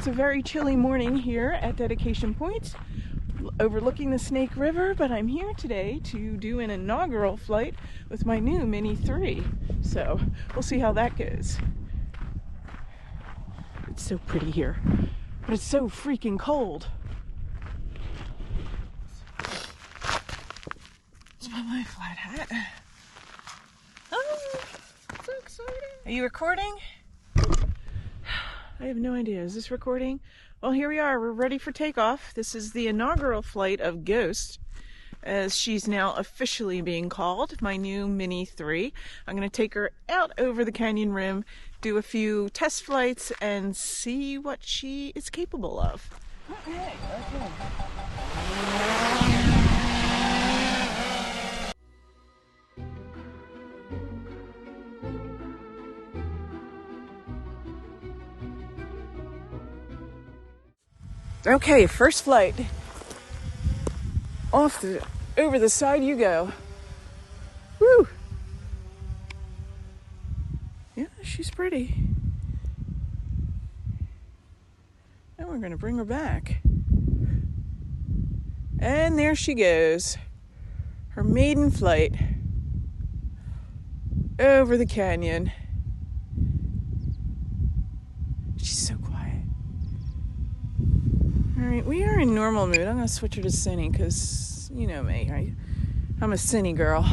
It's a very chilly morning here at Dedication Point, overlooking the Snake River, but I'm here today to do an inaugural flight with my new Mini 3. So we'll see how that goes. It's so pretty here, but it's so freaking cold. Let's put my flat hat. Oh, so exciting. Are you recording? I have no idea. Is this recording? Well, here we are. We're ready for takeoff. This is the inaugural flight of Ghost, as she's now officially being called, my new Mini 3. I'm going to take her out over the canyon rim, do a few test flights, and see what she is capable of. Okay. Okay, first flight. Over the side you go. Woo! Yeah, she's pretty. And we're gonna bring her back. And there she goes. Her maiden flight over the canyon. She's so quiet. Alright, we are in normal mood. I'm going to switch her to Cine because, you know me, I'm a Cine girl.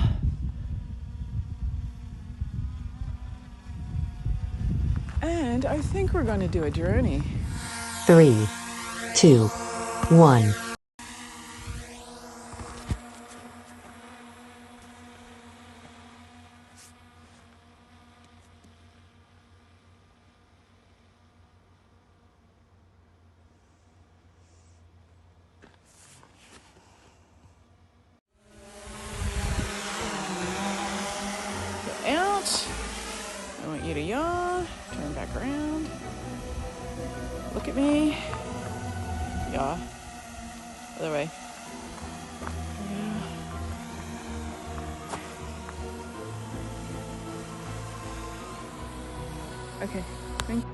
And I think we're going to do a journey. 3, 2, 1. Out. I want you to yaw. Turn back around. Look at me. Yaw. Other way. Yeah. Okay. Thank you.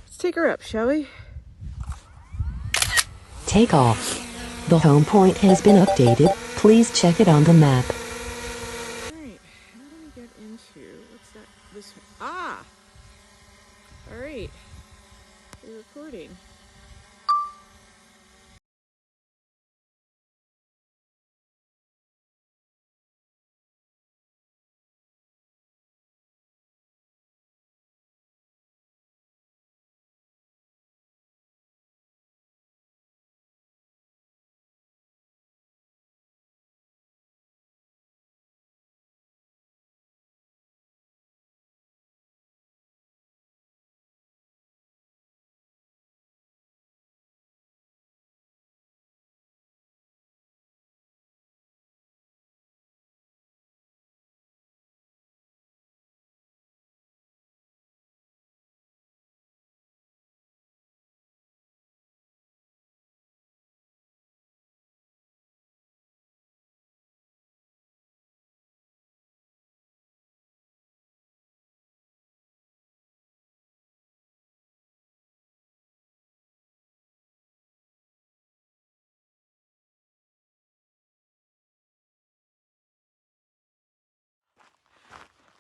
Let's take her up, shall we? Take off. The home point has been updated. Please check it on the map. Alright, how do we get into, what's that, this one? Ah! Alright, we're recording.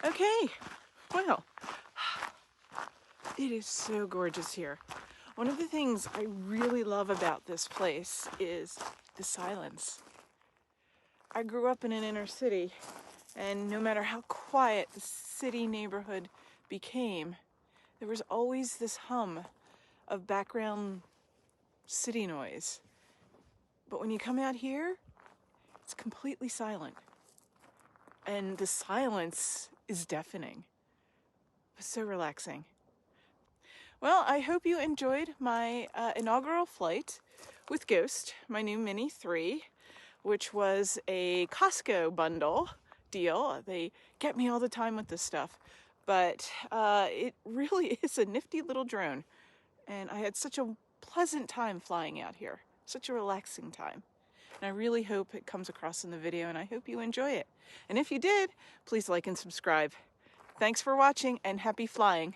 Okay, well, it is so gorgeous here. One of the things I really love about this place is the silence. I grew up in an inner city, and no matter how quiet the city neighborhood became, there was always this hum of background city noise. But when you come out here, it's completely silent. And the silence is deafening. It's so relaxing. Well, I hope you enjoyed my inaugural flight with Ghost, my new Mini 3, which was a Costco bundle deal. They get me all the time with this stuff, but it really is a nifty little drone. And I had such a pleasant time flying out here, such a relaxing time. And I really hope it comes across in the video, and I hope you enjoy it. And if you did, please like and subscribe. Thanks for watching, and happy flying.